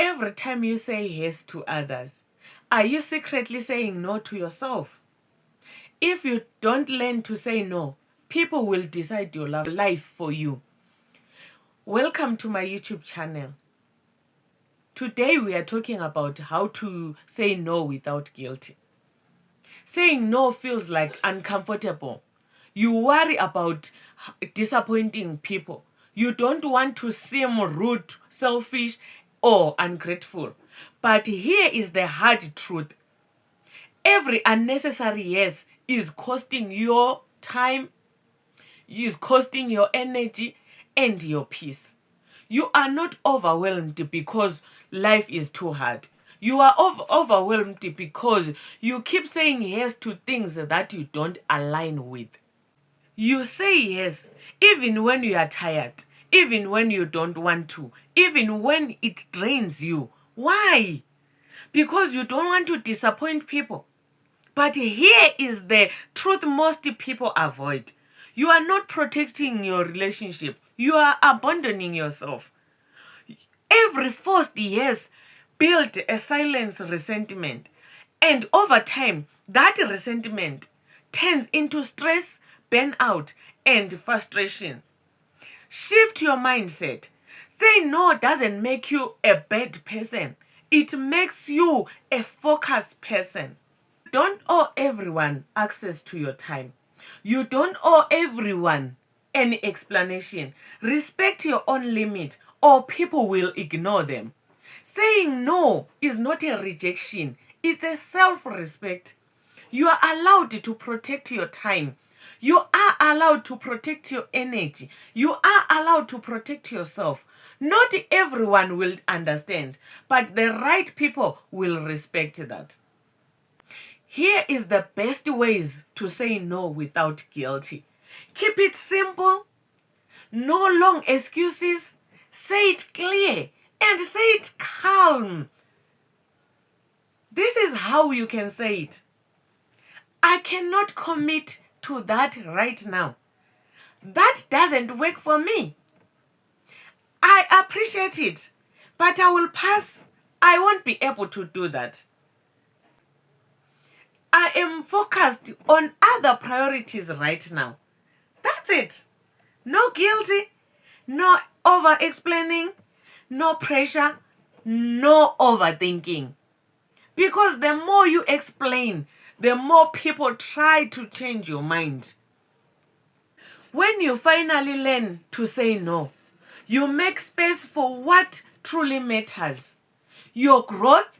Every time you say yes to others, are you secretly saying no to yourself? If you don't learn to say no, people will decide your life for you. Welcome to my YouTube channel. Today we are talking about how to say no without guilt. Saying no feels like uncomfortable. You worry about disappointing people. You don't want to seem rude, selfish, or ungrateful. But here is the hard truth. Every unnecessary yes is costing your time, is costing your energy and your peace. You are not overwhelmed because life is too hard. You are overwhelmed because you keep saying yes to things that you don't align with. You say yes even when you are tired, even when you don't want to, even when it drains you. Why? Because you don't want to disappoint people. But here is the truth most people avoid. You are not protecting your relationship. You are abandoning yourself. Every forced yes built a silent resentment. And over time, that resentment turns into stress, burnout, and frustration. Shift your mindset. Say no doesn't make you a bad person. It makes you a focused person. Don't owe everyone access to your time. You don't owe everyone any explanation. Respect your own limit or people will ignore them. Saying no is not a rejection. It's a self-respect. You are allowed to protect your time. You are allowed to protect your energy. You are allowed to protect yourself. Not everyone will understand, but the right people will respect that. Here is the best ways to say no without guilt. Keep it simple. No long excuses. Say it clear and say it calm. This is how you can say it. I cannot commit to that right now. That doesn't work for me. I appreciate it, but I will pass. I won't be able to do that. I am focused on other priorities right now. That's it. No guilty, no over-explaining, no pressure, no overthinking. Because the more you explain, the more people try to change your mind. When you finally learn to say no, you make space for what truly matters. Your growth,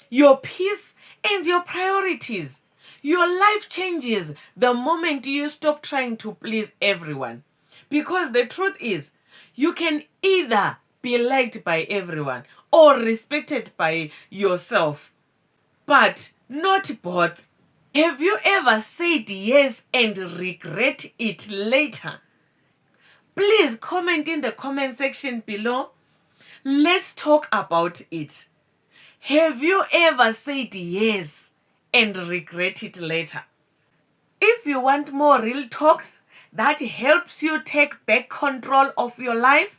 your peace, and your priorities. Your life changes the moment you stop trying to please everyone. Because the truth is, you can either be liked by everyone or respected by yourself, but not both. Have you ever said yes and regret it later? Please comment in the comment section below. Let's talk about it. Have you ever said yes and regret it later? If you want more real talks that helps you take back control of your life,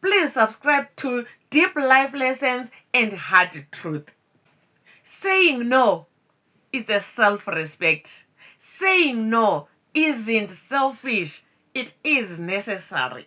please subscribe to Deep Life Lessons and Hard Truth. Saying no is a self-respect. Saying no isn't selfish. It is necessary.